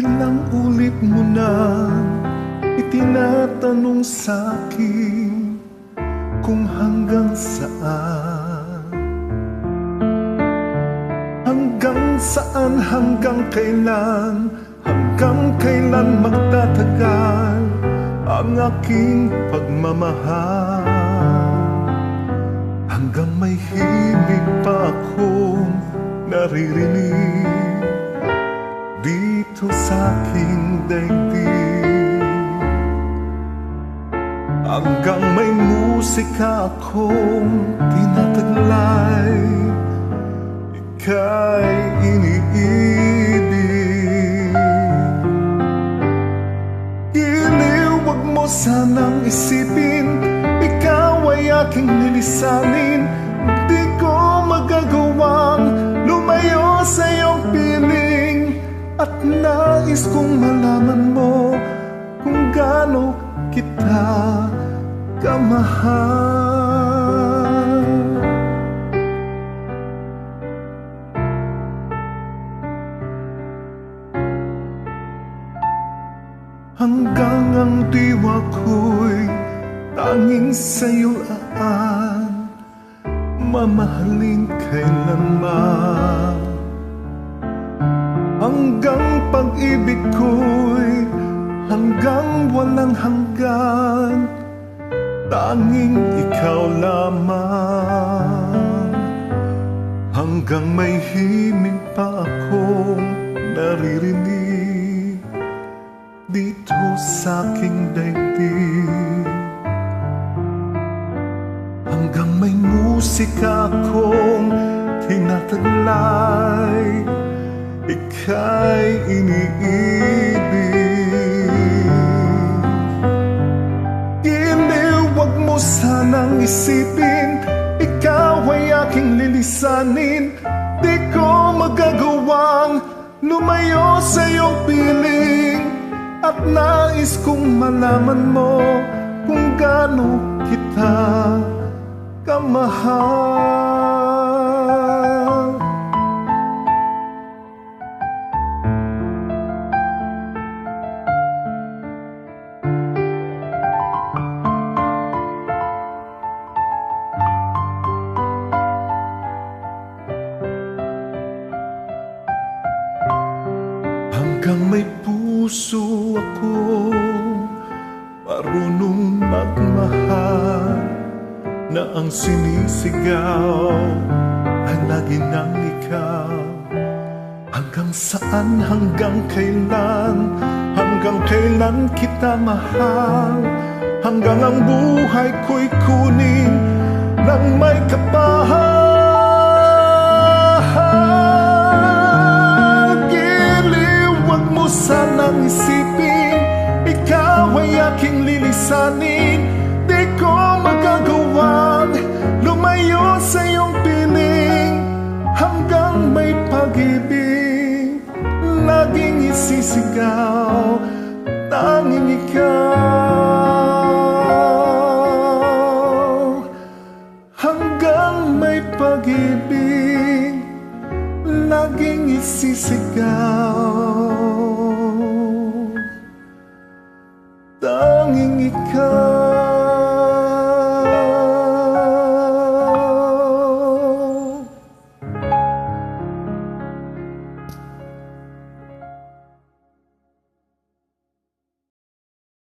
Ilang ulit mo na itinatanong sa'kin kung hanggang saan. Hanggang saan, hanggang kailan, hanggang kailan magtatagal ang aking pagmamahal. Hanggang may himig pa akong naririnig dito sa aking daigdig. Hanggang may musika akong tinataglay, ika'y iniibig. Giliw, wag mo sanang isipin, ikaw ay aking lilisanin. Di ko magagawang lumayo sa iyong piling, at nais kong malaman mo kung gaano kita kamahal. Hanggang ang diwa ko'y tanging sa'yo aan, mamahalin kailanman. Hanggang pag-ibig ko'y hanggang walang hanggan, tanging ikaw lamang. Hanggang may himig pa akong naririnig dito sa aking daigdig. Hanggang may musika akong tinataglay, ika'y iniibig. Giliw, wag mo sanang isipin, ikaw ay aking lilisanin. Di ko magagawang lumayo sa iyong piling, at nais kong malaman mo kung gaano kita kamahal. Hanggang may puso ako marunong magmahal, na ang sinisigaw ay lagi ng ikaw. Hanggang saan, hanggang kailan kita mahal. Hanggang ang buhay ko'y kunin ng may kapahal. Giliw, wag mo sanang isipin, ikaw ay aking lilisanin. Di ko magagawang lumayo sa iyong piling, hanggang may pag-ibig laging isisigaw, tanging ikaw. Hanggang may pag-ibig laging isisigaw, tanging ikaw.